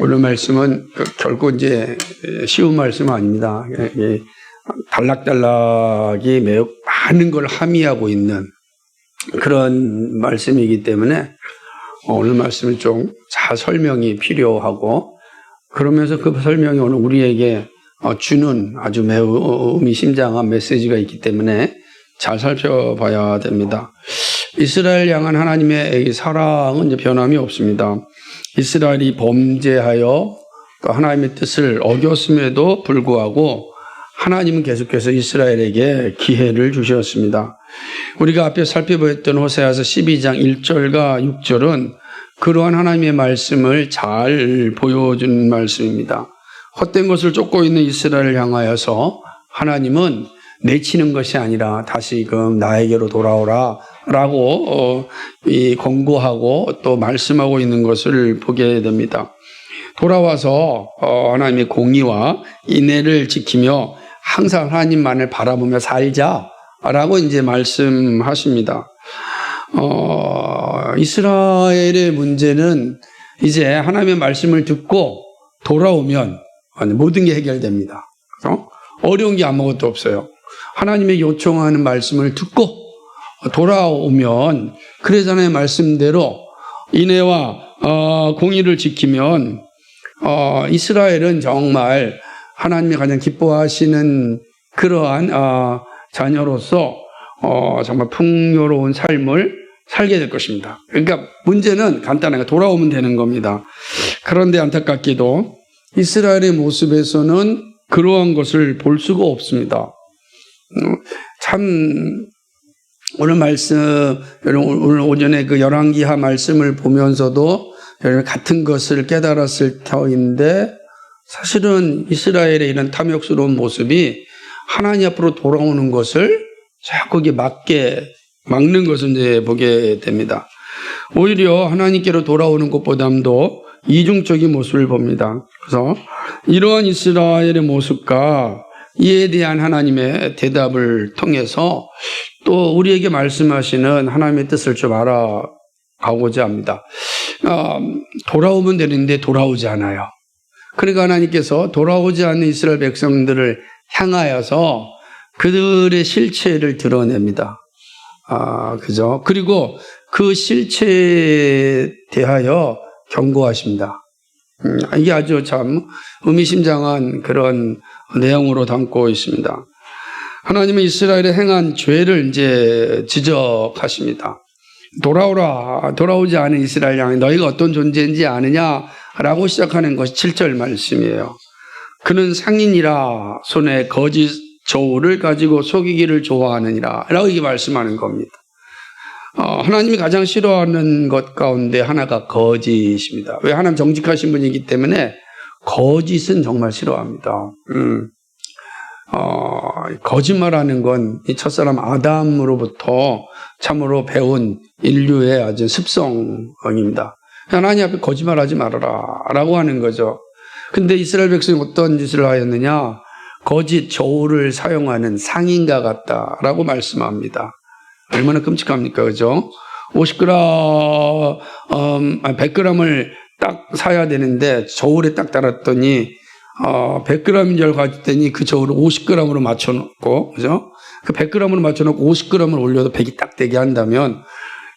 오늘 말씀은 결코 이제 쉬운 말씀은 아닙니다. 단락단락이 매우 많은 걸 함의하고 있는 그런 말씀이기 때문에 오늘 말씀은 좀 잘 설명이 필요하고, 그러면서 그 설명이 오늘 우리에게 주는 아주 매우 의미심장한 메시지가 있기 때문에 잘 살펴봐야 됩니다. 이스라엘 향한 하나님의 사랑은 이제 변함이 없습니다. 이스라엘이 범죄하여 또 하나님의 뜻을 어겼음에도 불구하고 하나님은 계속해서 이스라엘에게 기회를 주셨습니다. 우리가 앞에 살펴보았던 호세아서 12장 1절과 6절은 그러한 하나님의 말씀을 잘 보여준 말씀입니다. 헛된 것을 쫓고 있는 이스라엘을 향하여서 하나님은 내치는 것이 아니라 다시금 나에게로 돌아오라 라고 권고하고 또 말씀하고 있는 것을 보게 됩니다. 돌아와서 하나님의 공의와 인애를 지키며 항상 하나님만을 바라보며 살자라고 이제 말씀하십니다. 이스라엘의 문제는 이제 하나님의 말씀을 듣고 돌아오면 모든 게 해결됩니다. 어려운 게 아무것도 없어요. 하나님의 요청하는 말씀을 듣고 돌아오면, 그러잖아요. 말씀대로 인애와 공의를 지키면 이스라엘은 정말 하나님이 가장 기뻐하시는 그러한 자녀로서 정말 풍요로운 삶을 살게 될 것입니다. 그러니까 문제는 간단하게 돌아오면 되는 겁니다. 그런데 안타깝게도 이스라엘의 모습에서는 그러한 것을 볼 수가 없습니다. 참 오늘 말씀, 오늘 오전에 그 열왕기하 말씀을 보면서도 같은 것을 깨달았을 터인데, 사실은 이스라엘의 이런 탐욕스러운 모습이 하나님 앞으로 돌아오는 것을 자꾸 막는 것을 이제 보게 됩니다. 오히려 하나님께로 돌아오는 것보다도 이중적인 모습을 봅니다. 그래서 이러한 이스라엘의 모습과 이에 대한 하나님의 대답을 통해서 또 우리에게 말씀하시는 하나님의 뜻을 좀 알아가고자 합니다. 돌아오면 되는데 돌아오지 않아요. 그러니까 하나님께서 돌아오지 않는 이스라엘 백성들을 향하여서 그들의 실체를 드러냅니다. 그죠? 그리고 그 실체에 대하여 경고하십니다. 이게 아주 참 의미심장한 그런 내용으로 담고 있습니다. 하나님은 이스라엘의 행한 죄를 이제 지적하십니다. 돌아오지 않은 이스라엘 향해 너희가 어떤 존재인지 아느냐라고 시작하는 것이 7절 말씀이에요. 그는 상인이라 손에 거짓 저울을 가지고 속이기를 좋아하느니라 라고 이게 말씀하는 겁니다. 하나님이 가장 싫어하는 것 가운데 하나가 거짓입니다. 왜? 하나님 정직하신 분이기 때문에 거짓은 정말 싫어합니다. 거짓말하는 건 이 첫사람 아담으로부터 참으로 배운 인류의 아주 습성입니다. 하나님 앞에 거짓말하지 말아라 라고 하는 거죠. 근데 이스라엘 백성이 어떤 짓을 하였느냐? 거짓 저울을 사용하는 상인과 같다라고 말씀합니다. 얼마나 끔찍합니까? 그죠? 100g을 딱 사야 되는데 저울에 딱 달았더니 100g인 줄 가졌더니 그 저울을 50g으로 맞춰놓고, 그죠? 그 100g으로 맞춰놓고 50g을 올려도 100이 딱 되게 한다면,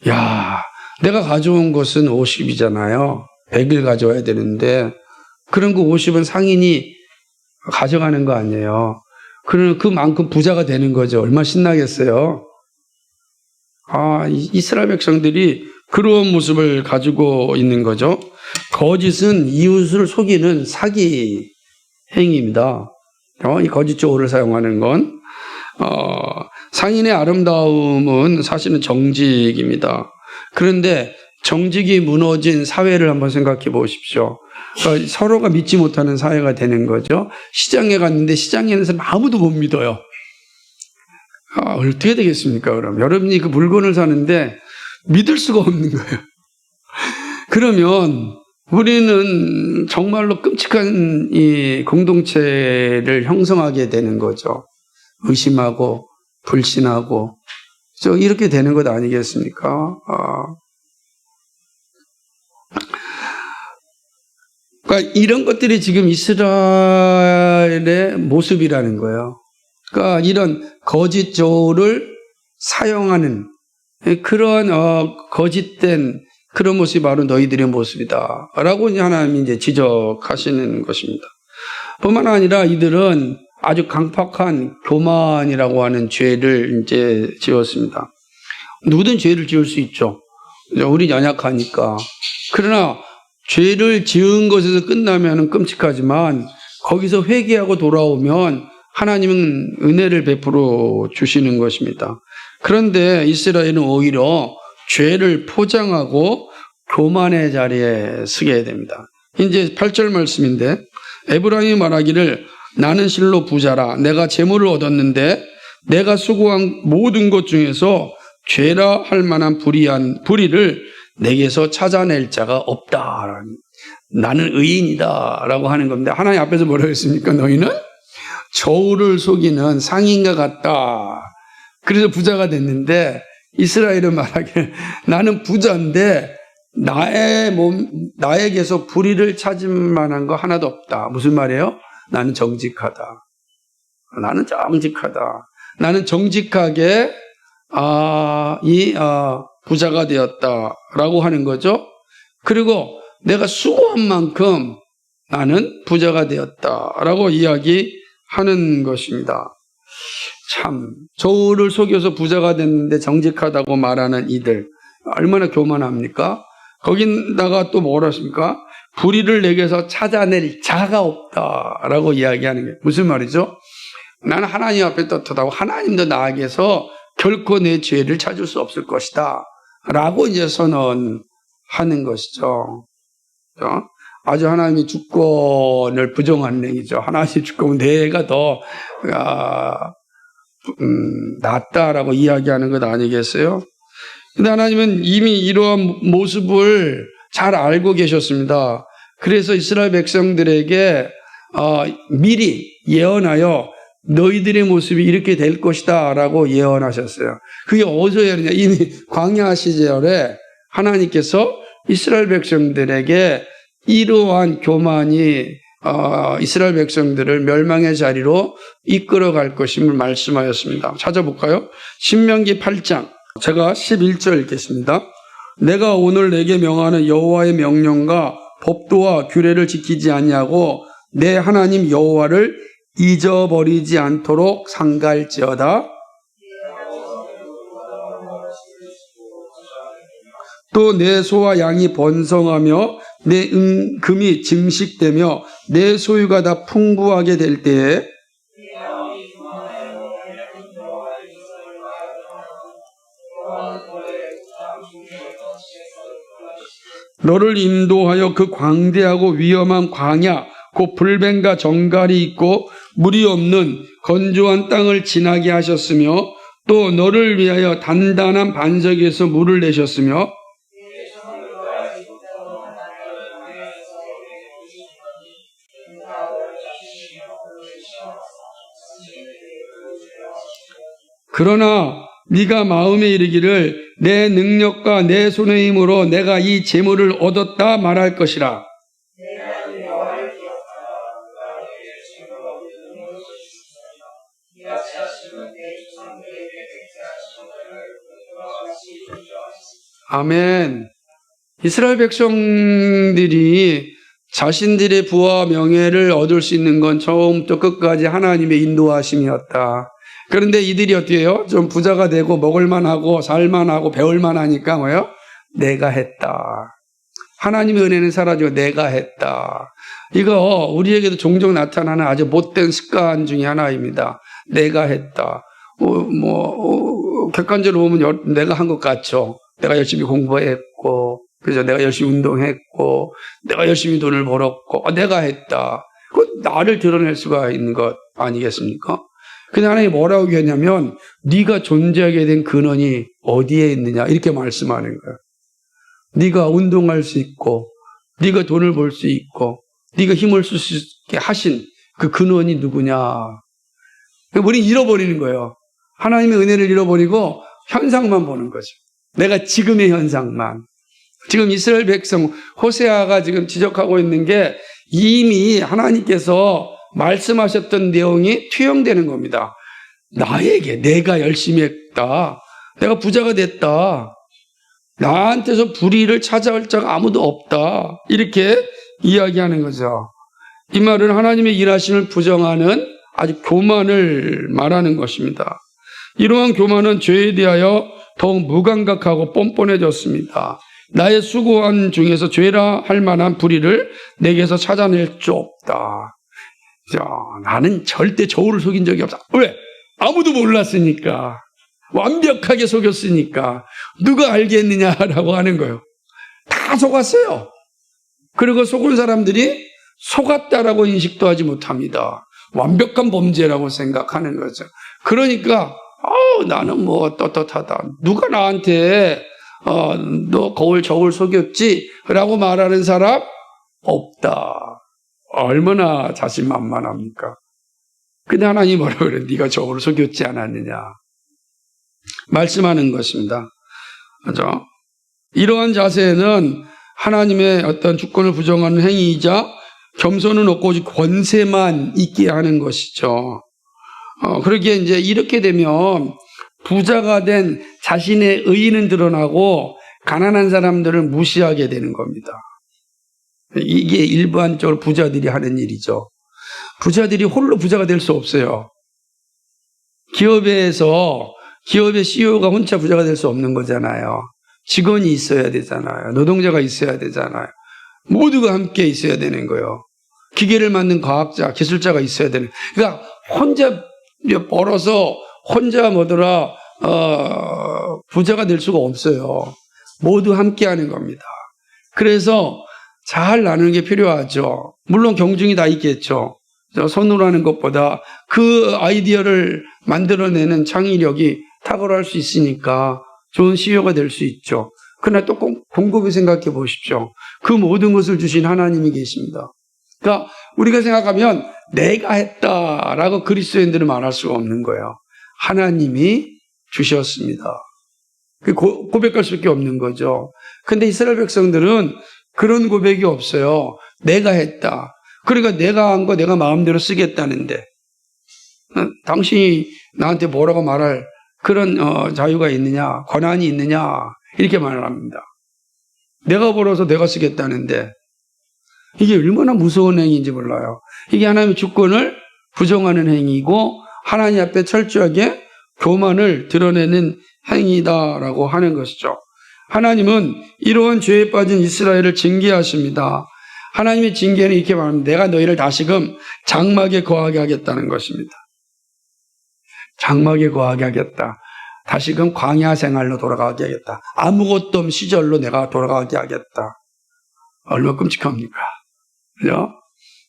야, 내가 가져온 것은 50이잖아요. 100을 가져와야 되는데, 그런 그 50은 상인이 가져가는 거 아니에요. 그러면 그만큼 부자가 되는 거죠. 얼마나 신나겠어요. 이스라엘 백성들이 그런 모습을 가지고 있는 거죠. 거짓은 이웃을 속이는 사기 행위입니다. 이 거짓 저울을 사용하는 건 상인의 아름다움은 사실은 정직입니다. 그런데 정직이 무너진 사회를 한번 생각해 보십시오. 그러니까 서로가 믿지 못하는 사회가 되는 거죠. 시장에 갔는데 시장에 있는 사람 아무도 못 믿어요. 어떻게 되겠습니까? 그럼 여러분이 그 물건을 사는데 믿을 수가 없는 거예요. 그러면 우리는 정말로 끔찍한 이 공동체를 형성하게 되는 거죠. 의심하고 불신하고 이렇게 되는 것 아니겠습니까? 그러니까 이런 것들이 지금 이스라엘의 모습이라는 거예요. 그러니까 이런 거짓 저울을 사용하는 그런 거짓된 그런 모습이 바로 너희들의 모습이다 라고 하나님이 이제 지적하시는 것입니다. 뿐만 아니라 이들은 아주 강팍한 교만이라고 하는 죄를 이제 지었습니다. 누구든 죄를 지을 수 있죠. 우리 연약하니까. 그러나 죄를 지은 것에서 끝나면 끔찍하지만 거기서 회개하고 돌아오면 하나님은 은혜를 베풀어 주시는 것입니다. 그런데 이스라엘은 오히려 죄를 포장하고 교만의 자리에 서게 됩니다. 이제 8절 말씀인데 에브라임이 말하기를 나는 실로 부자라 내가 재물을 얻었는데 내가 수고한 모든 것 중에서 죄라 할 만한 불의를 내게서 찾아낼 자가 없다. 나는 의인이다 라고 하는 겁니다. 하나님 앞에서 뭐라고 했습니까? 너희는 저울을 속이는 상인과 같다. 그래서 부자가 됐는데 이스라엘은 말하기를 나는 부자인데 나에게서 불의를 찾을 만한 거 하나도 없다. 무슨 말이에요? 나는 정직하다. 나는 정직하다. 나는 정직하게 부자가 되었다라고 하는 거죠. 그리고 내가 수고한 만큼 나는 부자가 되었다라고 이야기하는 것입니다. 참 저울을 속여서 부자가 됐는데 정직하다고 말하는 이들 얼마나 교만합니까? 거기다가 또 뭐라 했습니까? 불의를 내게서 찾아낼 자가 없다라고 이야기하는 게 무슨 말이죠? 나는 하나님 앞에 떳떳하고 하나님도 나에게서 결코 내 죄를 찾을 수 없을 것이다 라고 이제 선언하는 것이죠. 아주 하나님의 주권을 부정하는 얘기죠. 하나님의 주권은 내가 더 낫다라고 이야기하는 것 아니겠어요? 근데 하나님은 이미 이러한 모습을 잘 알고 계셨습니다. 그래서 이스라엘 백성들에게 미리 예언하여 너희들의 모습이 이렇게 될 것이다 라고 예언하셨어요. 그게 어디서 예언이냐? 이미 광야 시절에 하나님께서 이스라엘 백성들에게 이러한 교만이 이스라엘 백성들을 멸망의 자리로 이끌어갈 것임을 말씀하였습니다. 찾아볼까요? 신명기 8장 제가 11절 읽겠습니다. 내가 오늘 내게 명하는 여호와의 명령과 법도와 규례를 지키지 아니하고 내 하나님 여호와를 잊어버리지 않도록 상갈지어다. 또 내 소와 양이 번성하며 내 금이 증식되며 내 소유가 다 풍부하게 될 때에 너를 인도하여 그 광대하고 위험한 광야 곧 불뱀과 정갈이 있고 물이 없는 건조한 땅을 지나게 하셨으며 또 너를 위하여 단단한 반석에서 물을 내셨으며 그러나 네가 마음에 이르기를 내 능력과 내 손의 힘으로 내가 이 재물을 얻었다 말할 것이라. 아멘. 이스라엘 백성들이 자신들의 부와 명예를 얻을 수 있는 건 처음부터 끝까지 하나님의 인도하심이었다. 그런데 이들이 어떻게 해요? 좀 부자가 되고 먹을만하고 살만하고 배울만하니까 뭐예요? 내가 했다. 하나님의 은혜는 사라지고 내가 했다. 이거 우리에게도 종종 나타나는 아주 못된 습관 중에 하나입니다. 내가 했다. 객관적으로 보면 내가 한 것 같죠. 내가 열심히 공부했고, 그래서 내가 열심히 운동했고, 내가 열심히 돈을 벌었고, 내가 했다. 그 나를 드러낼 수가 있는 것 아니겠습니까? 근데 하나님이 뭐라고 얘기하냐면 네가 존재하게 된 근원이 어디에 있느냐 이렇게 말씀하는 거예요. 네가 운동할 수 있고 네가 돈을 벌 수 있고 네가 힘을 쓸 수 있게 하신 그 근원이 누구냐. 우리는 잃어버리는 거예요. 하나님의 은혜를 잃어버리고 현상만 보는 거죠. 내가 지금의 현상만. 지금 이스라엘 백성 호세아가 지금 지적하고 있는 게 이미 하나님께서 말씀하셨던 내용이 투영되는 겁니다. 나에게 내가 열심히 했다. 내가 부자가 됐다. 나한테서 불의를 찾아올 자가 아무도 없다. 이렇게 이야기하는 거죠. 이 말은 하나님의 일하심을 부정하는 아주 교만을 말하는 것입니다. 이러한 교만은 죄에 대하여 더욱 무감각하고 뻔뻔해졌습니다. 나의 수고한 중에서 죄라 할 만한 불의를 내게서 찾아낼 수 없다. 나는 절대 저울을 속인 적이 없다. 왜? 아무도 몰랐으니까. 완벽하게 속였으니까. 누가 알겠느냐라고 하는 거예요. 다 속았어요. 그리고 속은 사람들이 속았다라고 인식도 하지 못합니다. 완벽한 범죄라고 생각하는 거죠. 그러니까 나는 뭐 떳떳하다. 누가 나한테 너 거울 저울 속였지? 라고 말하는 사람 없다. 얼마나 자신만만합니까? 근데 하나님이 뭐라고 그래? 네가 저울 속였지 않았느냐. 말씀하는 것입니다. 그죠? 이러한 자세는 하나님의 어떤 주권을 부정하는 행위이자 겸손은 없고 오직 권세만 있게 하는 것이죠. 그러기에 이제 이렇게 되면 부자가 된 자신의 의의는 드러나고 가난한 사람들을 무시하게 되는 겁니다. 이게 일반적으로 부자들이 하는 일이죠. 부자들이 홀로 부자가 될 수 없어요. 기업의 CEO가 혼자 부자가 될 수 없는 거잖아요. 직원이 있어야 되잖아요. 노동자가 있어야 되잖아요. 모두가 함께 있어야 되는 거예요. 기계를 만든 과학자, 기술자가 있어야 되는. 그러니까 혼자 벌어서 혼자 부자가 될 수가 없어요. 모두 함께 하는 겁니다. 그래서 잘 나누는 게 필요하죠. 물론 경중이 다 있겠죠. 손으로 하는 것보다 그 아이디어를 만들어내는 창의력이 탁월할 수 있으니까 좋은 CEO가 될 수 있죠. 그러나 또 곰곰이 생각해 보십시오. 그 모든 것을 주신 하나님이 계십니다. 그러니까 우리가 생각하면 내가 했다라고 그리스도인들은 말할 수가 없는 거예요. 하나님이 주셨습니다. 고백할 수밖에 없는 거죠. 근데 이스라엘 백성들은 그런 고백이 없어요. 내가 했다. 그러니까 내가 한 거 내가 마음대로 쓰겠다는데 당신이 나한테 뭐라고 말할 그런 자유가 있느냐, 권한이 있느냐 이렇게 말을 합니다. 내가 벌어서 내가 쓰겠다는데 이게 얼마나 무서운 행위인지 몰라요. 이게 하나님의 주권을 부정하는 행위고 하나님 앞에 철저하게 교만을 드러내는 행위다라고 하는 것이죠. 하나님은 이러한 죄에 빠진 이스라엘을 징계하십니다. 하나님의 징계는 이렇게 말합니다. 내가 너희를 다시금 장막에 거하게 하겠다는 것입니다. 장막에 거하게 하겠다. 다시금 광야 생활로 돌아가게 하겠다. 아무것도 없는 시절로 내가 돌아가게 하겠다. 얼마나 끔찍합니까? 그죠?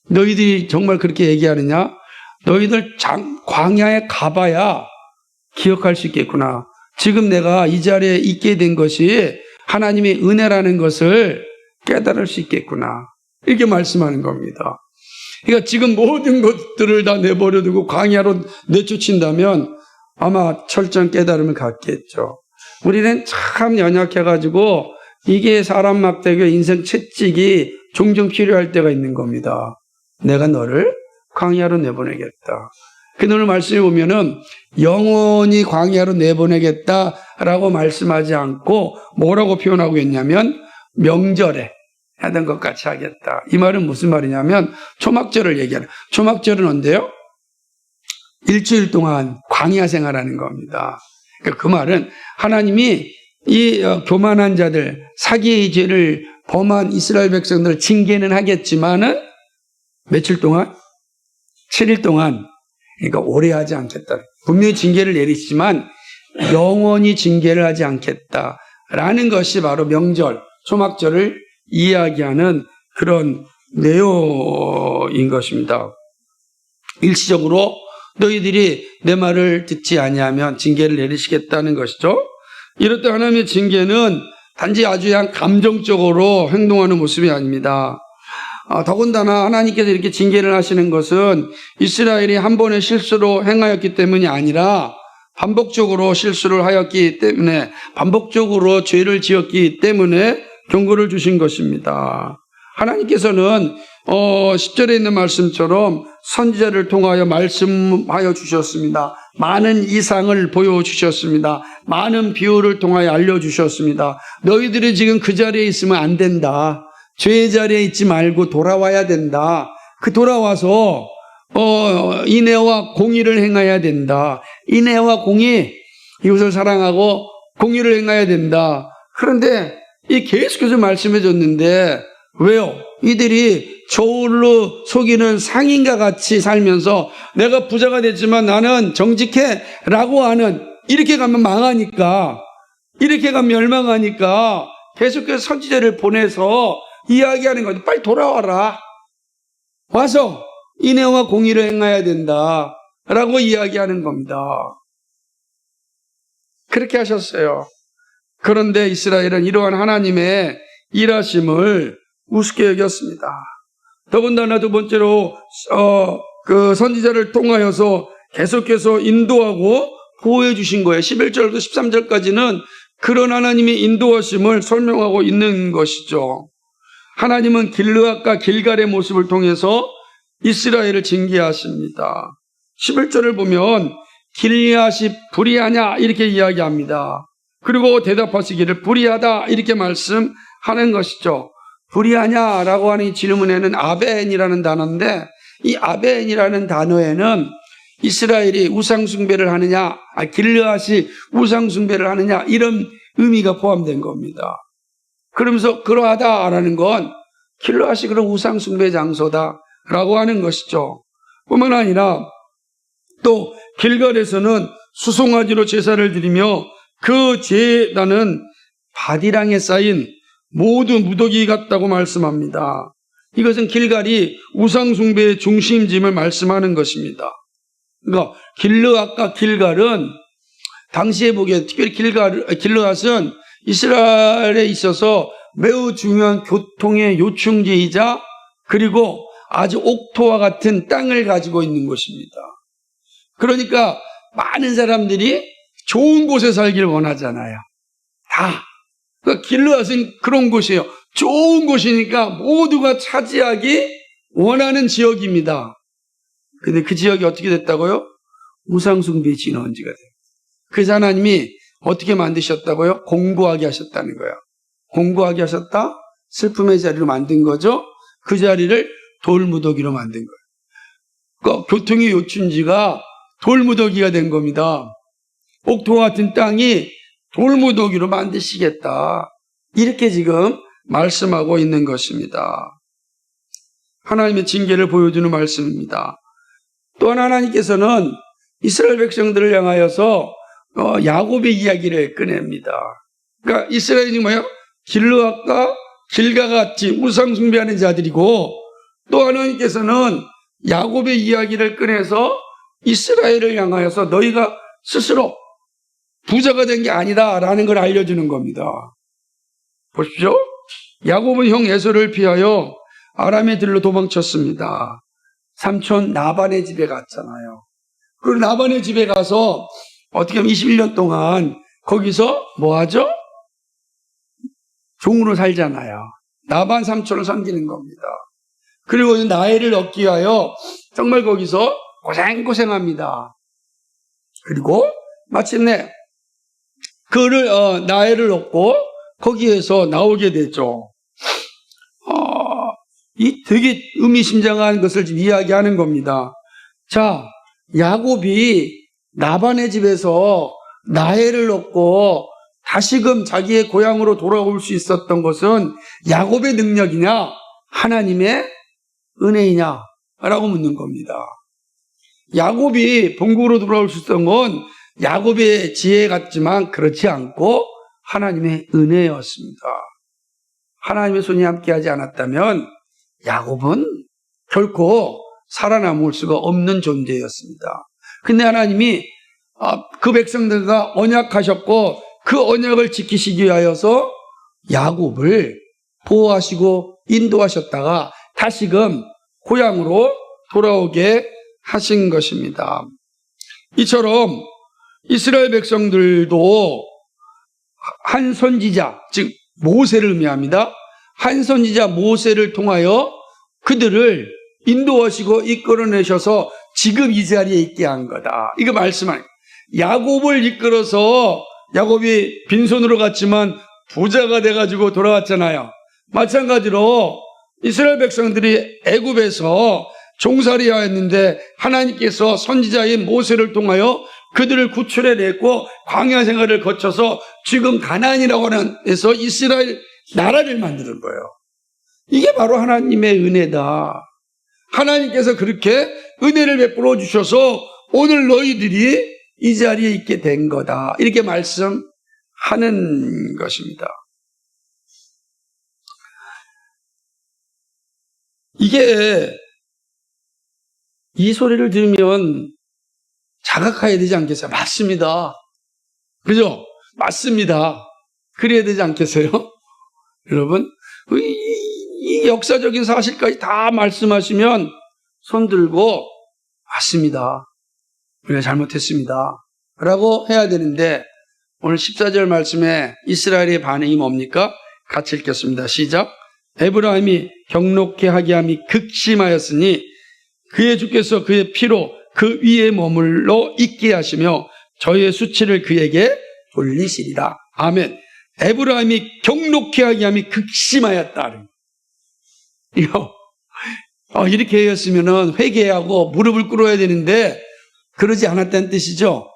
너희들이 정말 그렇게 얘기하느냐? 너희들 광야에 가봐야 기억할 수 있겠구나. 지금 내가 이 자리에 있게 된 것이 하나님의 은혜라는 것을 깨달을 수 있겠구나. 이렇게 말씀하는 겁니다. 그러니까 지금 모든 것들을 다 내버려두고 광야로 내쫓는다면 아마 철저한 깨달음을 갖겠죠. 우리는 참 연약해가지고 이게 사람 막대기와 인생 채찍이 종종 필요할 때가 있는 겁니다. 내가 너를 광야로 내보내겠다. 오늘 말씀에 보면은 영원히 광야로 내보내겠다라고 말씀하지 않고 뭐라고 표현하고 있냐면 명절에 하던 것 같이 하겠다. 이 말은 무슨 말이냐면 초막절을 얘기하는. 초막절은 언제요? 일주일 동안 광야 생활하는 겁니다. 그러니까 그 말은 하나님이 이 교만한 자들, 사기의 죄를 범한 이스라엘 백성들을 징계는 하겠지만은 며칠 동안? 7일 동안, 그러니까 오래 하지 않겠다. 분명히 징계를 내리시지만 영원히 징계를 하지 않겠다라는 것이 바로 명절, 초막절을 이야기하는 그런 내용인 것입니다. 일시적으로 너희들이 내 말을 듣지 아니하면 징계를 내리시겠다는 것이죠. 이럴 때 하나님의 징계는 단지 아주 그냥 감정적으로 행동하는 모습이 아닙니다. 더군다나 하나님께서 이렇게 징계를 하시는 것은 이스라엘이 한 번의 실수로 행하였기 때문이 아니라 반복적으로 실수를 하였기 때문에 반복적으로 죄를 지었기 때문에 경고를 주신 것입니다. 하나님께서는 10절에 있는 말씀처럼 선지자를 통하여 말씀하여 주셨습니다. 많은 이상을 보여주셨습니다. 많은 비유를 통하여 알려주셨습니다. 너희들이 지금 그 자리에 있으면 안 된다. 죄의 자리에 있지 말고 돌아와야 된다. 그 돌아와서 인애와 공의를 행해야 된다. 인애와 공의, 이웃을 사랑하고 공의를 행해야 된다. 그런데 이 계속해서 말씀해 줬는데 왜요? 이들이 저울로 속이는 상인과 같이 살면서 내가 부자가 됐지만 나는 정직해 라고 하는, 이렇게 가면 망하니까, 이렇게 가면 멸망하니까 계속해서 선지자를 보내서 이야기하는 거죠. 빨리 돌아와라. 와서 인애와 공의를 행해야 된다 라고 이야기하는 겁니다. 그렇게 하셨어요. 그런데 이스라엘은 이러한 하나님의 일하심을 우습게 여겼습니다. 더군다나 두 번째로 그 선지자를 통하여서 계속해서 인도하고 보호해 주신 거예요. 11절부터 13절까지는 그런 하나님의 인도하심을 설명하고 있는 것이죠. 하나님은 길르앗과 길갈의 모습을 통해서 이스라엘을 징계하십니다. 11절을 보면 길르앗이 불의하냐 이렇게 이야기합니다. 그리고 대답하시기를 불의하다 이렇게 말씀하는 것이죠. 불의하냐라고 하는 이 질문에는 아벤이라는 단어인데, 이 아벤이라는 단어에는 이스라엘이 우상숭배를 하느냐, 길르앗이 우상숭배를 하느냐 이런 의미가 포함된 겁니다. 그러면서 그러하다라는 건 길르앗이 그런 우상숭배 장소다라고 하는 것이죠. 뿐만 아니라 또 길갈에서는 수송아지로 제사를 드리며 그 제단은 바디랑에 쌓인 모두 무더기 같다고 말씀합니다. 이것은 길갈이 우상숭배의 중심짐을 말씀하는 것입니다. 그러니까 길르앗과 길갈은 당시에 보기에 특별히 길르앗은 이스라엘에 있어서 매우 중요한 교통의 요충지이자 그리고 아주 옥토와 같은 땅을 가지고 있는 곳입니다. 그러니까 많은 사람들이 좋은 곳에 살기를 원하잖아요. 다. 그러니까 길르앗은 그런 곳이에요. 좋은 곳이니까 모두가 차지하기 원하는 지역입니다. 근데 그 지역이 어떻게 됐다고요? 우상숭배의 진원지가 돼요. 그래서 하나님이 어떻게 만드셨다고요? 공고하게 하셨다는 거예요. 공고하게 하셨다? 슬픔의 자리로 만든 거죠. 그 자리를 돌무더기로 만든 거예요. 그러니까 교통의 요충지가 돌무더기가 된 겁니다. 옥토와 같은 땅이 돌무더기로 만드시겠다. 이렇게 지금 말씀하고 있는 것입니다. 하나님의 징계를 보여주는 말씀입니다. 또한 하나님께서는 이스라엘 백성들을 향하여서 야곱의 이야기를 꺼냅니다. 그러니까 이스라엘이 지금 뭐예요? 길르앗과 길가 같이 우상숭배하는 자들이고, 또 하나님께서는 야곱의 이야기를 꺼내서 이스라엘을 향하여서 너희가 스스로 부자가 된 게 아니다라는 걸 알려주는 겁니다. 보십시오. 야곱은 형 에서를 피하여 아람의 들로 도망쳤습니다. 삼촌 나반의 집에 갔잖아요. 그리고 나반의 집에 가서 어떻게 하면 21년 동안 거기서 뭐 하죠? 종으로 살잖아요. 나반 삼촌을 섬기는 겁니다. 그리고 나엘을 얻기 위하여 정말 거기서 고생합니다. 그리고 마침내 그를 나엘을 얻고 거기에서 나오게 되죠. 이 되게 의미심장한 것을 지금 이야기하는 겁니다. 자, 야곱이 나반의 집에서 나엘을 얻고 다시금 자기의 고향으로 돌아올 수 있었던 것은 야곱의 능력이냐 하나님의 은혜이냐 라고 묻는 겁니다. 야곱이 본국으로 돌아올 수 있었던 건 야곱의 지혜 같지만 그렇지 않고 하나님의 은혜였습니다. 하나님의 손이 함께하지 않았다면 야곱은 결코 살아남을 수가 없는 존재였습니다. 근데 하나님이 그 백성들과 언약하셨고 그 언약을 지키시기 위하여서 야곱을 보호하시고 인도하셨다가 다시금 고향으로 돌아오게 하신 것입니다. 이처럼 이스라엘 백성들도 한 선지자, 즉 모세를 의미합니다. 한 선지자 모세를 통하여 그들을 인도하시고 이끌어내셔서 지금 이 자리에 있게 한 거다. 이거 말씀하는 거예요. 야곱을 이끌어서 야곱이 빈손으로 갔지만 부자가 돼가지고 돌아왔잖아요. 마찬가지로 이스라엘 백성들이 애굽에서 종살이하였는데 하나님께서 선지자인 모세를 통하여 그들을 구출해냈고 광야 생활을 거쳐서 지금 가나안이라고 하는 데서 이스라엘 나라를 만드는 거예요. 이게 바로 하나님의 은혜다. 하나님께서 그렇게 은혜를 베풀어 주셔서 오늘 너희들이 이 자리에 있게 된 거다. 이렇게 말씀하는 것입니다. 이게 이 소리를 들으면 자각해야 되지 않겠어요? 맞습니다. 그죠? 맞습니다. 그래야 되지 않겠어요? 여러분, 이 역사적인 사실까지 다 말씀하시면 손 들고 맞습니다. 우리가 잘못했습니다. 라고 해야 되는데 오늘 14절 말씀에 이스라엘의 반응이 뭡니까? 같이 읽겠습니다. 시작. 에브라임이 경록케 하게 함이 극심하였으니 그의 주께서 그의 피로 그 위에 머물러 있게 하시며 저희의 수치를 그에게 돌리시리라. 아멘. 에브라임이 경록케 하게 함이 극심하였다. 이거 이렇게 했으면 회개하고 무릎을 꿇어야 되는데 그러지 않았다는 뜻이죠.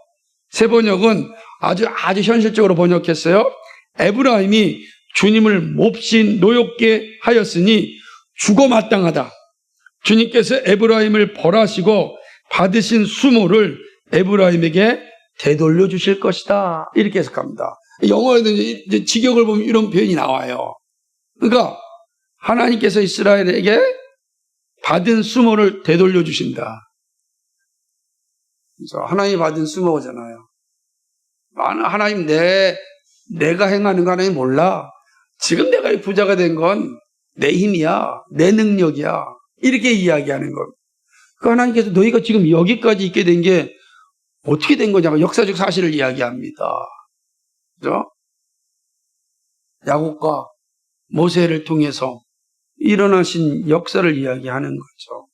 새 번역은 아주 현실적으로 번역했어요. 에브라임이 주님을 몹시 노엽게 하였으니 죽어 마땅하다. 주님께서 에브라임을 벌하시고 받으신 수모를 에브라임에게 되돌려 주실 것이다. 이렇게 해석합니다. 영어에도 이제 직역을 보면 이런 표현이 나와요. 그러니까 하나님께서 이스라엘에게 받은 수모를 되돌려 주신다. 그래서 하나님이 받은 수모잖아요. 하나님 내가 행하는 거 하나님 몰라. 지금 내가 부자가 된 건 내 힘이야. 내 능력이야. 이렇게 이야기하는 것. 그 하나님께서 너희가 지금 여기까지 있게 된 게 어떻게 된 거냐고 역사적 사실을 이야기합니다. 그죠? 야곱과 모세를 통해서 일어나신 역사를 이야기하는 거죠.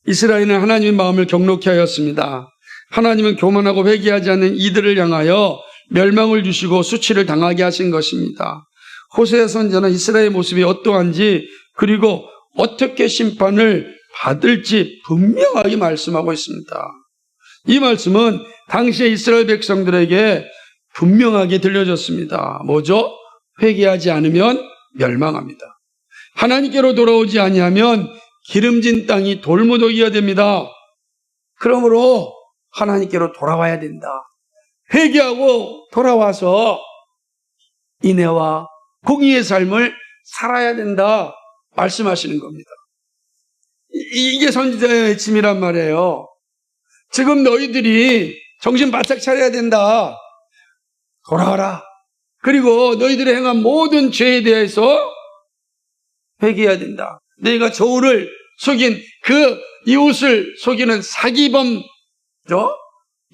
이스라엘은 하나님의 마음을 경록케 하였습니다. 하나님은 교만하고 회개하지 않는 이들을 향하여 멸망을 주시고 수치를 당하게 하신 것입니다. 호세아 선지자는 이스라엘의 모습이 어떠한지 그리고 어떻게 심판을 받을지 분명하게 말씀하고 있습니다. 이 말씀은 당시의 이스라엘 백성들에게 분명하게 들려졌습니다. 뭐죠? 회개하지 않으면 멸망합니다. 하나님께로 돌아오지 아니하면 기름진 땅이 돌무더기가 됩니다. 그러므로 하나님께로 돌아와야 된다. 회개하고 돌아와서 인애와 공의의 삶을 살아야 된다 말씀하시는 겁니다. 이게 선지자의 외침이란 말이에요. 지금 너희들이 정신 바짝 차려야 된다. 돌아와라. 그리고 너희들이 행한 모든 죄에 대해서 회개해야 된다. 너희가 저울을 속인 그 이웃을 속이는 사기범,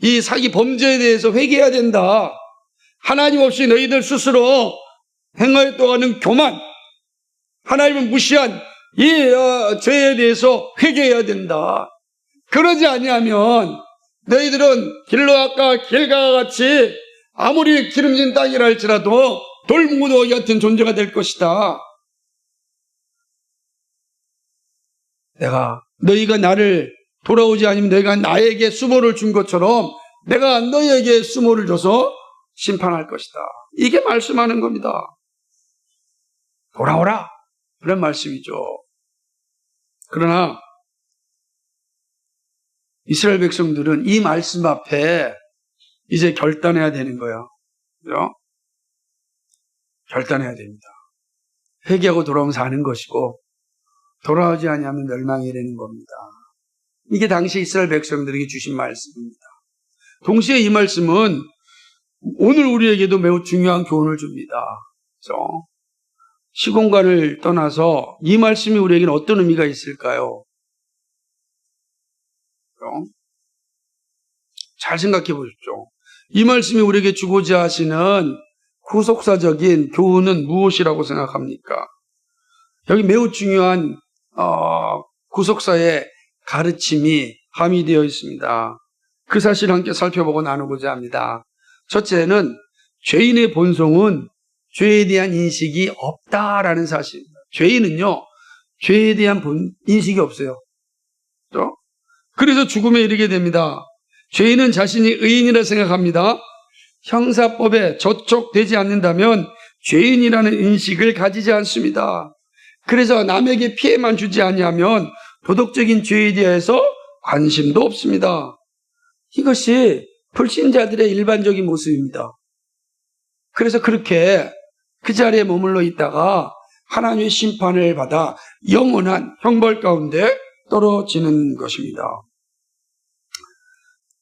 이 사기 범죄에 대해서 회개해야 된다. 하나님 없이 너희들 스스로 행하였다고 하는 교만, 하나님을 무시한 이 죄에 대해서 회개해야 된다. 그러지 아니하면 너희들은 길르앗과 길가와 같이 아무리 기름진 땅이라 할지라도 돌무더기 같은 존재가 될 것이다. 너희가 나를 돌아오지 않으면 너희가 나에게 수모를 준 것처럼 내가 너희에게 수모를 줘서 심판할 것이다. 이게 말씀하는 겁니다. 돌아오라. 그런 말씀이죠. 그러나 이스라엘 백성들은 이 말씀 앞에 이제 결단해야 되는 거예요. 그죠? 결단해야 됩니다. 회개하고 돌아오면 사는 것이고 돌아오지 아니하면 멸망이 되는 겁니다. 이게 당시 이스라엘 백성들에게 주신 말씀입니다. 동시에 이 말씀은 오늘 우리에게도 매우 중요한 교훈을 줍니다. 그렇죠? 시공간을 떠나서 이 말씀이 우리에게는 어떤 의미가 있을까요? 그렇죠? 잘 생각해 보십시오. 이 말씀이 우리에게 주고자 하시는 구속사적인 교훈은 무엇이라고 생각합니까? 여기 매우 중요한 구속사의 가르침이 함의되어 있습니다. 그 사실을 함께 살펴보고 나누고자 합니다. 첫째는 죄인의 본성은 죄에 대한 인식이 없다라는 사실입니다. 죄인은요, 죄에 대한 인식이 없어요. 그렇죠? 그래서 죽음에 이르게 됩니다. 죄인은 자신이 의인이라 생각합니다. 형사법에 저촉되지 않는다면 죄인이라는 인식을 가지지 않습니다. 그래서 남에게 피해만 주지 아니하면 도덕적인 죄에 대해서 관심도 없습니다. 이것이 불신자들의 일반적인 모습입니다. 그래서 그렇게 그 자리에 머물러 있다가 하나님의 심판을 받아 영원한 형벌 가운데 떨어지는 것입니다.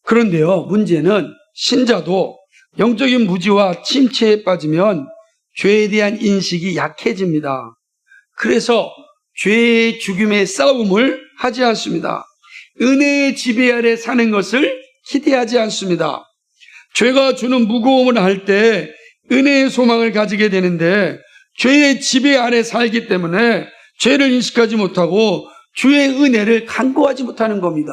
그런데요, 문제는 신자도 영적인 무지와 침체에 빠지면 죄에 대한 인식이 약해집니다. 그래서 죄의 죽음의 싸움을 하지 않습니다. 은혜의 지배 아래 사는 것을 기대하지 않습니다. 죄가 주는 무거움을 할 때 은혜의 소망을 가지게 되는데 죄의 지배 아래 살기 때문에 죄를 인식하지 못하고 주의 은혜를 간구하지 못하는 겁니다.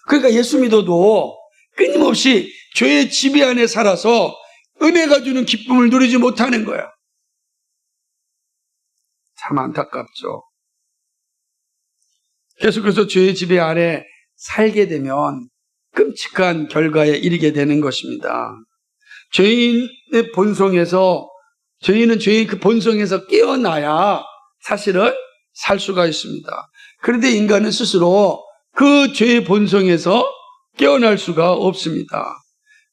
그러니까 예수 믿어도 끊임없이 죄의 지배 안에 살아서 은혜가 주는 기쁨을 누리지 못하는 거야. 참 안타깝죠. 계속해서 죄의 지배 아래 살게 되면 끔찍한 결과에 이르게 되는 것입니다. 죄인의 본성에서, 죄인은 죄의 그 본성에서 깨어나야 사실은 살 수가 있습니다. 그런데 인간은 스스로 그 죄의 본성에서 깨어날 수가 없습니다.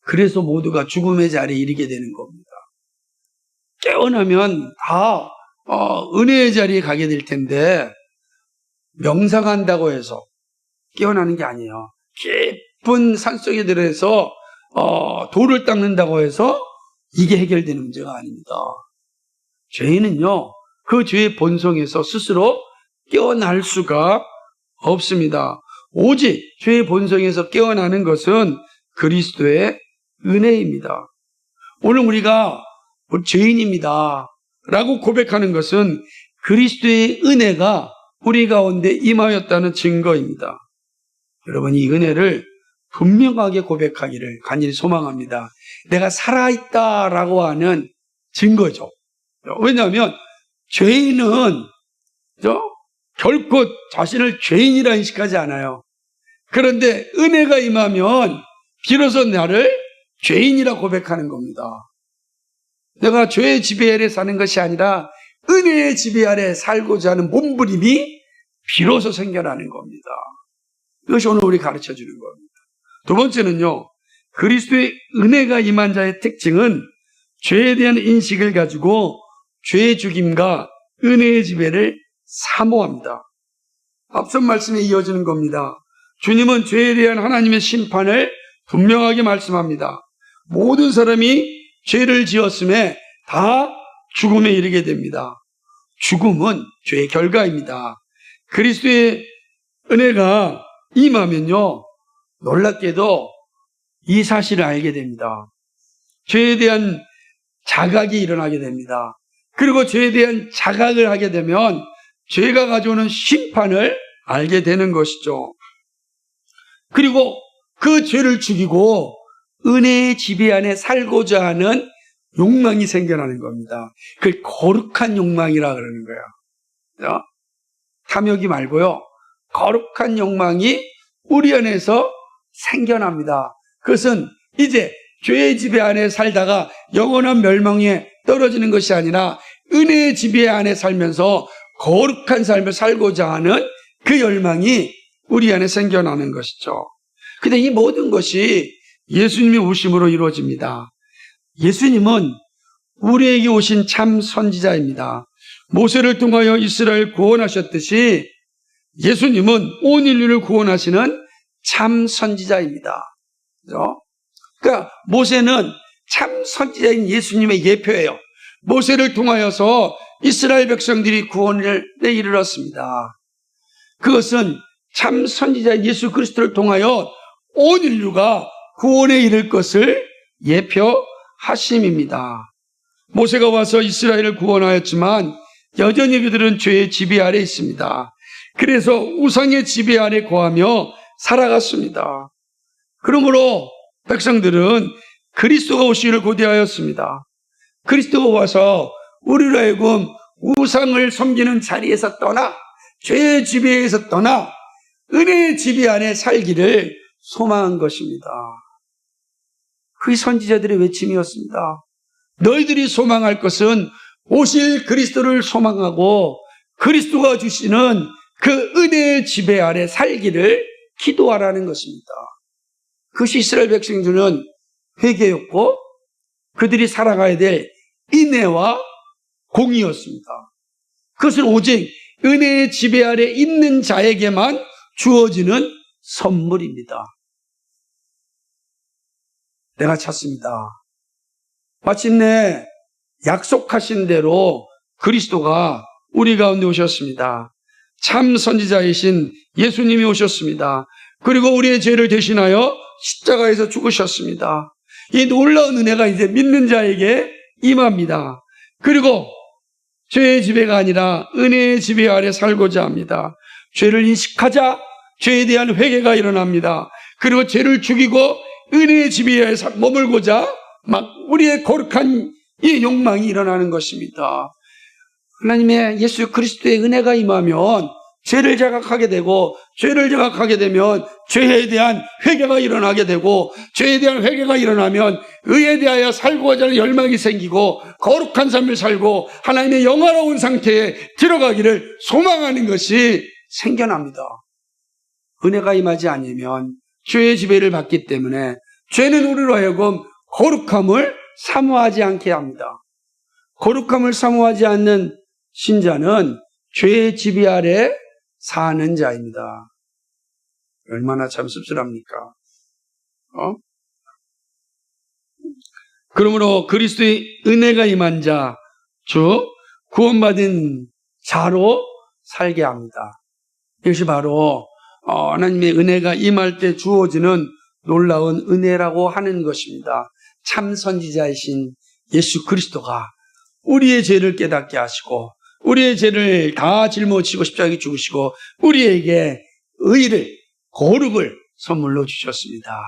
그래서 모두가 죽음의 자리에 이르게 되는 겁니다. 깨어나면 다 은혜의 자리에 가게 될 텐데 명상한다고 해서 깨어나는 게 아니에요. 깊은 산속에 들어서 돌을 닦는다고 해서 이게 해결되는 문제가 아닙니다. 죄인은요, 그 죄의 본성에서 스스로 깨어날 수가 없습니다. 오직 죄의 본성에서 깨어나는 것은 그리스도의 은혜입니다. 오늘 우리가 죄인입니다 라고 고백하는 것은 그리스도의 은혜가 우리 가운데 임하였다는 증거입니다. 여러분, 이 은혜를 분명하게 고백하기를 간절히 소망합니다. 내가 살아있다라고 하는 증거죠. 왜냐하면 죄인은 결코 자신을 죄인이라 인식하지 않아요. 그런데 은혜가 임하면 비로소 나를 죄인이라 고백하는 겁니다. 내가 죄의 지배 아래 사는 것이 아니라 은혜의 지배 아래 살고자 하는 몸부림이 비로소 생겨나는 겁니다. 이것이 오늘 우리 가르쳐주는 겁니다. 두 번째는요, 그리스도의 은혜가 임한 자의 특징은 죄에 대한 인식을 가지고 죄의 죽임과 은혜의 지배를 사모합니다. 앞선 말씀에 이어지는 겁니다. 주님은 죄에 대한 하나님의 심판을 분명하게 말씀합니다. 모든 사람이 죄를 지었음에 다 죽음에 이르게 됩니다. 죽음은 죄의 결과입니다. 그리스도의 은혜가 임하면요, 놀랍게도 이 사실을 알게 됩니다. 죄에 대한 자각이 일어나게 됩니다. 그리고 죄에 대한 자각을 하게 되면 죄가 가져오는 심판을 알게 되는 것이죠. 그리고 그 죄를 죽이고 은혜의 지배 안에 살고자 하는 욕망이 생겨나는 겁니다. 그걸 거룩한 욕망이라 그러는 거예요. 탐욕이 말고요, 거룩한 욕망이 우리 안에서 생겨납니다. 그것은 이제 죄의 지배 안에 살다가 영원한 멸망에 떨어지는 것이 아니라 은혜의 지배 안에 살면서 거룩한 삶을 살고자 하는 그 열망이 우리 안에 생겨나는 것이죠. 근데 이 모든 것이 예수님의 오심으로 이루어집니다. 예수님은 우리에게 오신 참 선지자입니다. 모세를 통하여 이스라엘 구원하셨듯이 예수님은 온 인류를 구원하시는 참 선지자입니다. 그렇죠? 그러니까 모세는 참 선지자인 예수님의 예표예요. 모세를 통하여서 이스라엘 백성들이 구원에 이르렀습니다. 그것은 참 선지자 예수 그리스도를 통하여 온 인류가 구원에 이를 것을 예표하심입니다. 모세가 와서 이스라엘을 구원하였지만 여전히 그들은 죄의 지배 아래 있습니다. 그래서 우상의 지배 아래 거하며 살아갔습니다. 그러므로 백성들은 그리스도가 오시기를 고대하였습니다. 그리스도가 와서 우리로 하여금 우상을 섬기는 자리에서 떠나 죄의 지배에서 떠나 은혜의 지배 안에 살기를 소망한 것입니다. 그게 선지자들의 외침이었습니다. 너희들이 소망할 것은 오실 그리스도를 소망하고 그리스도가 주시는 그 은혜의 지배 아래 살기를 기도하라는 것입니다. 그것이 이스라엘 백성들은 회개였고 그들이 살아가야 될 인애와 공의였습니다. 그것은 오직 은혜의 지배 아래 있는 자에게만 주어지는 선물입니다. 내가 찾습니다. 마침내 약속하신 대로 그리스도가 우리 가운데 오셨습니다. 참 선지자이신 예수님이 오셨습니다. 그리고 우리의 죄를 대신하여 십자가에서 죽으셨습니다. 이 놀라운 은혜가 이제 믿는 자에게 임합니다. 그리고 죄의 지배가 아니라 은혜의 지배 아래 살고자 합니다. 죄를 인식하자 죄에 대한 회개가 일어납니다. 그리고 죄를 죽이고 은혜의 지배에 머물고자 막 우리의 거룩한 이 욕망이 일어나는 것입니다. 하나님의 예수 그리스도의 은혜가 임하면 죄를 자각하게 되고 죄를 자각하게 되면 죄에 대한 회개가 일어나게 되고 죄에 대한 회개가 일어나면 의에 대하여 살고자 하는 열망이 생기고 거룩한 삶을 살고 하나님의 영화로운 상태에 들어가기를 소망하는 것이 생겨납니다. 은혜가 임하지 않으면 죄의 지배를 받기 때문에 죄는 우리로 하여금 거룩함을 사모하지 않게 합니다. 거룩함을 사모하지 않는 신자는 죄의 지배 아래 사는 자입니다. 얼마나 참 씁쓸합니까? 그러므로 그리스도의 은혜가 임한 자, 즉 구원받은 자로 살게 합니다. 이것이 바로 하나님의 은혜가 임할 때 주어지는 놀라운 은혜라고 하는 것입니다. 참 선지자이신 예수 그리스도가 우리의 죄를 깨닫게 하시고 우리의 죄를 다 짊어지고 십자가에 죽으시고 우리에게 의를 거룩을 선물로 주셨습니다.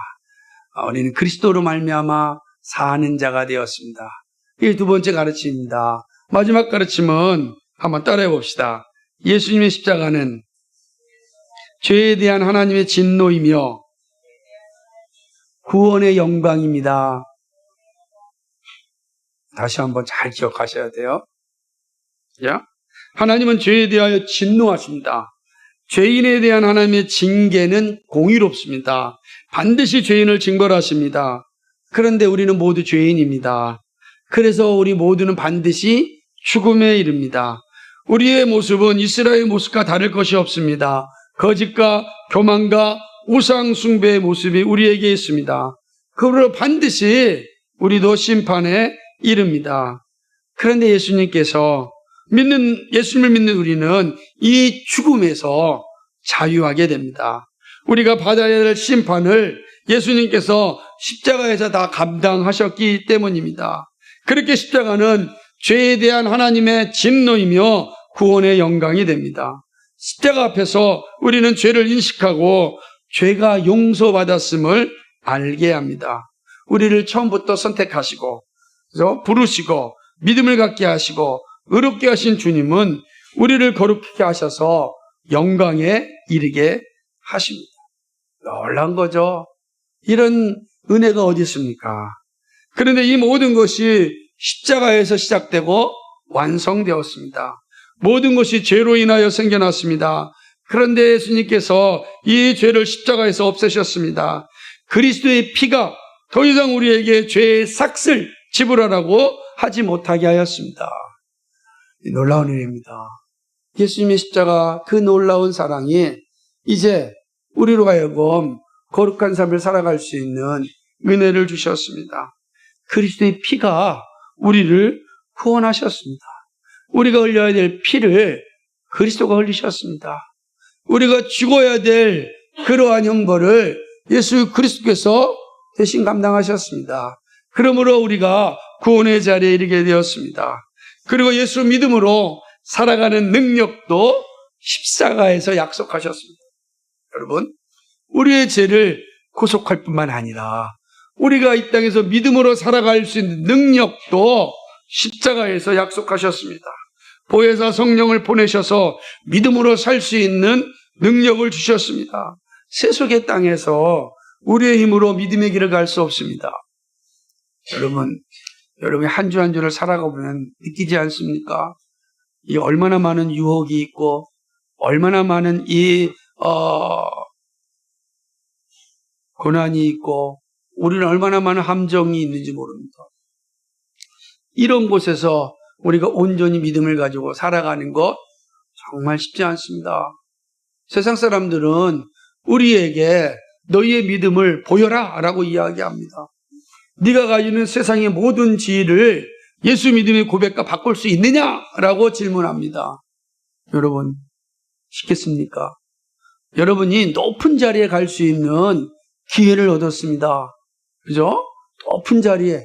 우리는 그리스도로 말미암아 사는 자가 되었습니다. 이게 두 번째 가르침입니다. 마지막 가르침은 한번 따라해 봅시다. 예수님의 십자가는 죄에 대한 하나님의 진노이며 구원의 영광입니다. 다시 한번 잘 기억하셔야 돼요. 하나님은 죄에 대하여 진노하십니다. 죄인에 대한 하나님의 징계는 공의롭습니다. 반드시 죄인을 징벌하십니다. 그런데 우리는 모두 죄인입니다. 그래서 우리 모두는 반드시 죽음에 이릅니다. 우리의 모습은 이스라엘의 모습과 다를 것이 없습니다. 거짓과 교만과 우상 숭배의 모습이 우리에게 있습니다. 그러므로 반드시 우리도 심판에 이릅니다. 그런데 예수님을 믿는 우리는 이 죽음에서 자유하게 됩니다. 우리가 받아야 될 심판을 예수님께서 십자가에서 다 감당하셨기 때문입니다. 그렇게 십자가는 죄에 대한 하나님의 진노이며 구원의 영광이 됩니다. 십자가 앞에서 우리는 죄를 인식하고 죄가 용서받았음을 알게 합니다. 우리를 처음부터 선택하시고 부르시고 믿음을 갖게 하시고 의롭게 하신 주님은 우리를 거룩하게 하셔서 영광에 이르게 하십니다. 놀라운 거죠. 이런 은혜가 어디 있습니까? 그런데 이 모든 것이 십자가에서 시작되고 완성되었습니다. 모든 것이 죄로 인하여 생겨났습니다. 그런데 예수님께서 이 죄를 십자가에서 없애셨습니다. 그리스도의 피가 더 이상 우리에게 죄의 삭을 지불하라고 하지 못하게 하였습니다. 놀라운 은혜입니다. 예수님의 십자가 그 놀라운 사랑이 이제 우리로 하여금 거룩한 삶을 살아갈 수 있는 은혜를 주셨습니다. 그리스도의 피가 우리를 구원하셨습니다. 우리가 흘려야 될 피를 그리스도가 흘리셨습니다. 우리가 죽어야 될 그러한 형벌을 예수 그리스도께서 대신 감당하셨습니다. 그러므로 우리가 구원의 자리에 이르게 되었습니다. 그리고 예수 믿음으로 살아가는 능력도 십자가에서 약속하셨습니다. 여러분, 우리의 죄를 구속할 뿐만 아니라 우리가 이 땅에서 믿음으로 살아갈 수 있는 능력도 십자가에서 약속하셨습니다. 보혜사 성령을 보내셔서 믿음으로 살 수 있는 능력을 주셨습니다. 세속의 땅에서 우리의 힘으로 믿음의 길을 갈 수 없습니다. 여러분이 한 주 한 주를 살아가 보면 느끼지 않습니까? 이 얼마나 많은 유혹이 있고 얼마나 많은 고난이 있고 우리는 얼마나 많은 함정이 있는지 모릅니다. 이런 곳에서 우리가 온전히 믿음을 가지고 살아가는 것 정말 쉽지 않습니다. 세상 사람들은 우리에게 너희의 믿음을 보여라 라고 이야기합니다. 네가 가지는 세상의 모든 지혜를 예수 믿음의 고백과 바꿀 수 있느냐라고 질문합니다. 여러분, 쉽겠습니까? 여러분이 높은 자리에 갈 수 있는 기회를 얻었습니다. 그죠? 높은 자리에.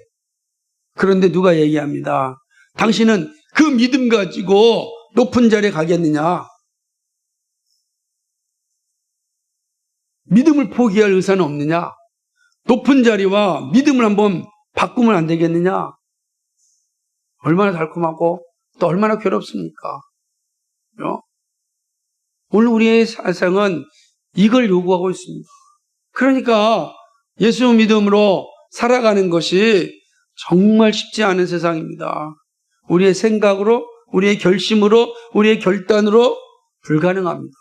그런데 누가 얘기합니다. 당신은 그 믿음 가지고 높은 자리에 가겠느냐? 믿음을 포기할 의사는 없느냐? 높은 자리와 믿음을 한번 바꾸면 안 되겠느냐? 얼마나 달콤하고 또 얼마나 괴롭습니까? 오늘 우리의 세상은 이걸 요구하고 있습니다. 그러니까 예수 믿음으로 살아가는 것이 정말 쉽지 않은 세상입니다. 우리의 생각으로, 우리의 결심으로, 우리의 결단으로 불가능합니다.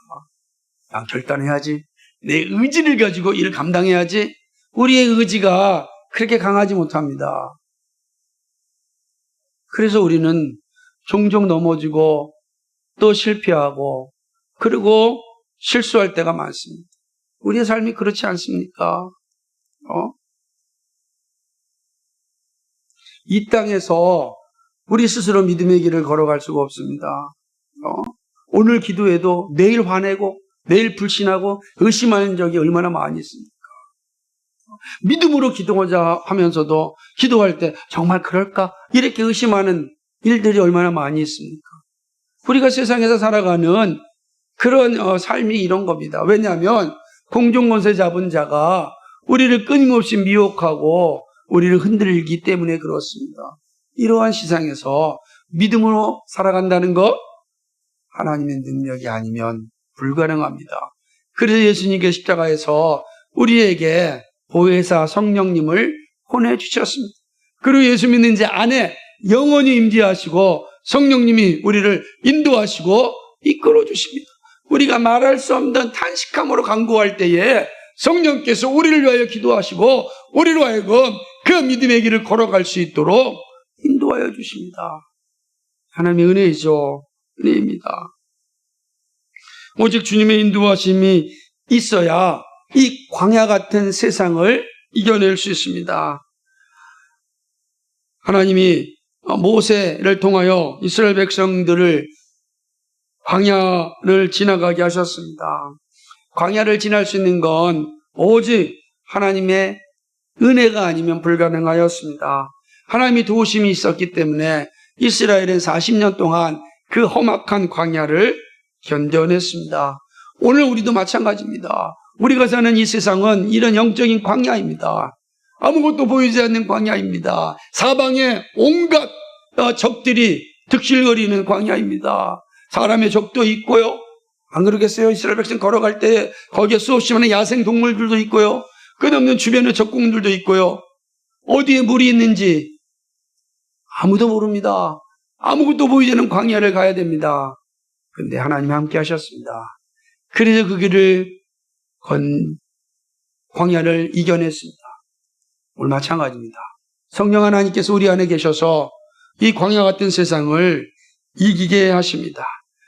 난 결단해야지. 내 의지를 가지고 일을 감당해야지. 우리의 의지가 그렇게 강하지 못합니다. 그래서 우리는 종종 넘어지고 또 실패하고 그리고 실수할 때가 많습니다. 우리의 삶이 그렇지 않습니까? 이 땅에서 우리 스스로 믿음의 길을 걸어갈 수가 없습니다. 오늘 기도해도 내일 화내고 내일 불신하고 의심하는 적이 얼마나 많이 있습니까? 믿음으로 기도하자 하면서도 기도할 때 정말 그럴까? 이렇게 의심하는 일들이 얼마나 많이 있습니까? 우리가 세상에서 살아가는 그런 삶이 이런 겁니다. 왜냐하면 공중권세 잡은 자가 우리를 끊임없이 미혹하고 우리를 흔들기 때문에 그렇습니다. 이러한 세상에서 믿음으로 살아간다는 것 하나님의 능력이 아니면 불가능합니다. 그래서 예수님께서 십자가에서 우리에게 보혜사 성령님을 보내주셨습니다. 그리고 예수 믿는 자 안에 영원히 임재하시고 성령님이 우리를 인도하시고 이끌어 주십니다. 우리가 말할 수 없는 탄식함으로 간구할 때에 성령께서 우리를 위하여 기도하시고 우리로 하여금 그 믿음의 길을 걸어갈 수 있도록 인도하여 주십니다. 하나님의 은혜이죠. 은혜입니다. 오직 주님의 인도하심이 있어야 이 광야 같은 세상을 이겨낼 수 있습니다. 하나님이 모세를 통하여 이스라엘 백성들을 광야를 지나가게 하셨습니다. 광야를 지날 수 있는 건 오직 하나님의 은혜가 아니면 불가능하였습니다. 하나님의 도우심이 있었기 때문에 이스라엘은 40년 동안 그 험악한 광야를 견뎌냈습니다. 오늘 우리도 마찬가지입니다. 우리가 사는 이 세상은 이런 영적인 광야입니다. 아무것도 보이지 않는 광야입니다. 사방에 온갖 적들이 득실거리는 광야입니다. 사람의 적도 있고요. 안 그러겠어요? 이스라엘 백성 걸어갈 때 거기에 수없이 많은 야생 동물들도 있고요. 끝없는 주변에 적군들도 있고요. 어디에 물이 있는지 아무도 모릅니다. 아무것도 보이지 않는 광야를 가야 됩니다. 그런데 하나님이 함께 하셨습니다. 그래서 그 길을 광야를 이겨냈습니다. 오늘 마찬가지입니다. 성령 하나님께서 우리 안에 계셔서 이 광야 같은 세상을 이기게 하십니다.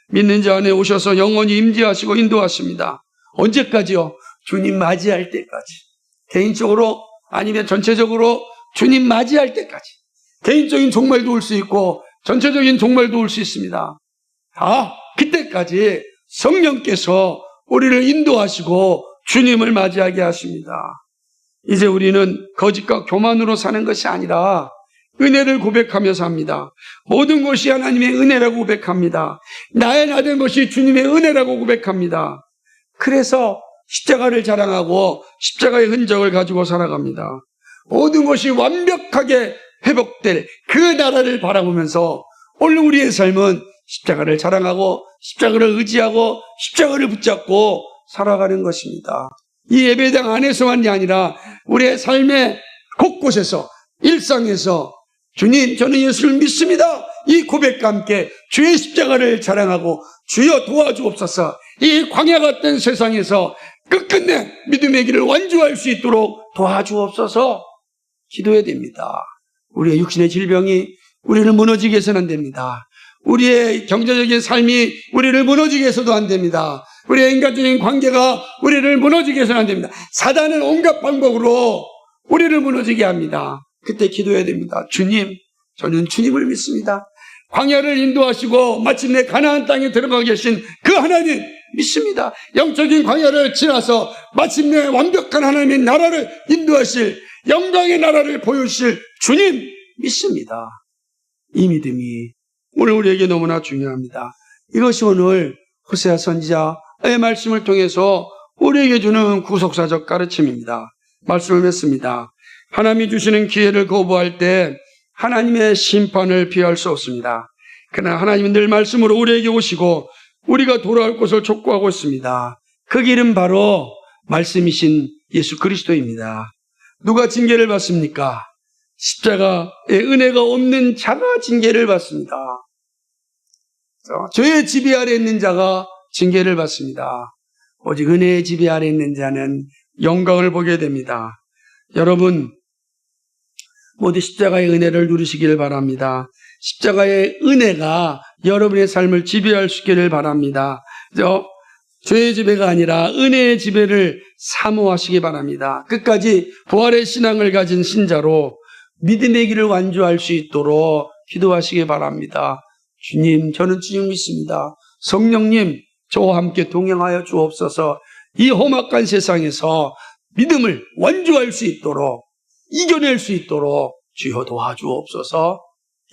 믿는 자 안에 오셔서 영원히 임재하시고 인도하십니다. 언제까지요? 주님 맞이할 때까지. 개인적으로 아니면 전체적으로 주님 맞이할 때까지. 개인적인 종말도 올 수 있고 전체적인 종말도 올 수 있습니다. 그때까지 성령께서 우리를 인도하시고 주님을 맞이하게 하십니다. 이제 우리는 거짓과 교만으로 사는 것이 아니라 은혜를 고백하며 삽니다. 모든 것이 하나님의 은혜라고 고백합니다. 나의 나된 것이 주님의 은혜라고 고백합니다. 그래서 십자가를 자랑하고 십자가의 흔적을 가지고 살아갑니다. 모든 것이 완벽하게 회복될 그 나라를 바라보면서 오늘 우리의 삶은 십자가를 자랑하고 십자가를 의지하고 십자가를 붙잡고 살아가는 것입니다. 이 예배당 안에서만이 아니라 우리의 삶의 곳곳에서 일상에서 주님 저는 예수를 믿습니다. 이 고백과 함께 주의 십자가를 자랑하고 주여 도와주옵소서. 이 광야 같은 세상에서 끝끝내 믿음의 길을 완주할 수 있도록 도와주옵소서 기도해야 됩니다. 우리의 육신의 질병이 우리를 무너지게 해서는 안 됩니다. 우리의 경제적인 삶이 우리를 무너지게 해서도 안 됩니다. 우리의 인간적인 관계가 우리를 무너지게 해서는 안 됩니다. 사단은 온갖 방법으로 우리를 무너지게 합니다. 그때 기도해야 됩니다. 주님, 저는 주님을 믿습니다. 광야를 인도하시고 마침내 가나안 땅에 들어가 계신 그 하나님 믿습니다. 영적인 광야를 지나서 마침내 완벽한 하나님의 나라를 인도하실 영광의 나라를 보여주실 주님 믿습니다. 이 믿음이 오늘 우리에게 너무나 중요합니다. 이것이 오늘 호세아 선지자의 말씀을 통해서 우리에게 주는 구속사적 가르침입니다. 말씀을 맺습니다. 하나님이 주시는 기회를 거부할 때 하나님의 심판을 피할 수 없습니다. 그러나 하나님은 늘 말씀으로 우리에게 오시고 우리가 돌아올 곳을 촉구하고 있습니다. 그 길은 바로 말씀이신 예수 그리스도입니다. 누가 징계를 받습니까? 십자가의 은혜가 없는 자가 징계를 받습니다. 죄의 지배 아래 있는 자가 징계를 받습니다. 오직 은혜의 지배 아래 있는 자는 영광을 보게 됩니다. 여러분 모두 십자가의 은혜를 누리시기를 바랍니다. 십자가의 은혜가 여러분의 삶을 지배할 수 있기를 바랍니다. 죄의 지배가 아니라 은혜의 지배를 사모하시기 바랍니다. 끝까지 부활의 신앙을 가진 신자로 믿음의 길을 완주할 수 있도록 기도하시기 바랍니다. 주님, 저는 주님 믿습니다. 성령님, 저와 함께 동행하여 주옵소서. 이 험악한 세상에서 믿음을 완주할 수 있도록, 이겨낼 수 있도록 주여 도와주옵소서.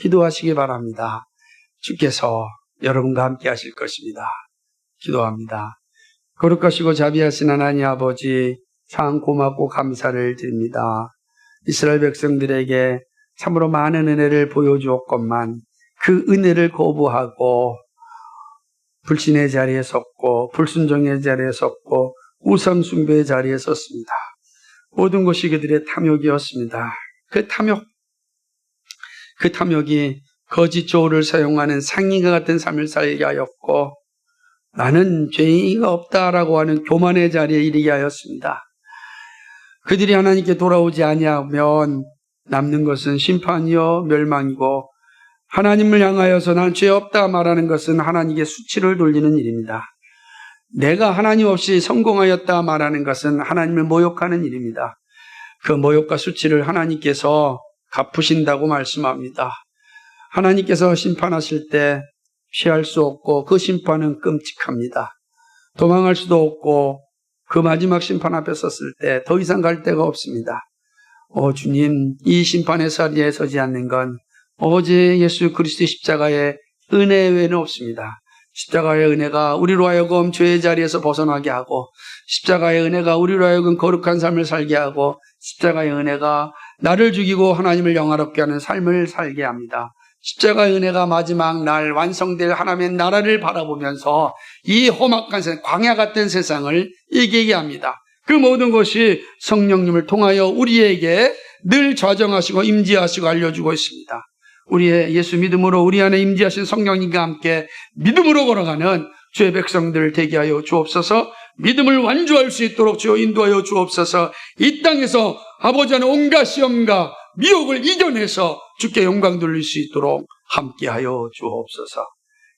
기도하시기 바랍니다. 주께서 여러분과 함께 하실 것입니다. 기도합니다. 거룩하시고 자비하신 하나님 아버지, 참 고맙고 감사를 드립니다. 이스라엘 백성들에게 참으로 많은 은혜를 보여주었건만 그 은혜를 거부하고 불신의 자리에 섰고 불순종의 자리에 섰고 우상 숭배의 자리에 섰습니다. 모든 것이 그들의 탐욕이었습니다. 그 탐욕이 거짓 조를 사용하는 상인과 같은 삶을 살게 하였고 나는 죄가 없다라고 하는 교만의 자리에 이르게 하였습니다. 그들이 하나님께 돌아오지 아니하면 남는 것은 심판이요 멸망이고 하나님을 향하여서 난 죄 없다 말하는 것은 하나님께 수치를 돌리는 일입니다. 내가 하나님 없이 성공하였다 말하는 것은 하나님을 모욕하는 일입니다. 그 모욕과 수치를 하나님께서 갚으신다고 말씀합니다. 하나님께서 심판하실 때 피할 수 없고 그 심판은 끔찍합니다. 도망할 수도 없고 그 마지막 심판 앞에 섰을 때 더 이상 갈 데가 없습니다. 주님, 이 심판의 자리에 서지 않는 건 오직 예수 그리스도의 십자가의 은혜 외에는 없습니다. 십자가의 은혜가 우리로 하여금 죄의 자리에서 벗어나게 하고 십자가의 은혜가 우리로 하여금 거룩한 삶을 살게 하고 십자가의 은혜가 나를 죽이고 하나님을 영화롭게 하는 삶을 살게 합니다. 십자가의 은혜가 마지막 날 완성될 하나님의 나라를 바라보면서 이 험악한 세상, 광야 같은 세상을 이기게 합니다. 그 모든 것이 성령님을 통하여 우리에게 늘 좌정하시고 임재하시고 알려주고 있습니다. 우리의 예수 믿음으로 우리 안에 임재하신 성령님과 함께 믿음으로 걸어가는 주의 백성들 되게 하여 주옵소서. 믿음을 완주할 수 있도록 주여 인도하여 주옵소서. 이 땅에서 아버지 안에 온갖 시험과 미혹을 이겨내서 주께 영광 돌릴 수 있도록 함께하여 주옵소서.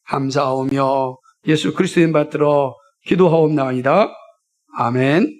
감사하오며 예수 그리스도의 이름 받들어 기도하옵나이다. 아멘.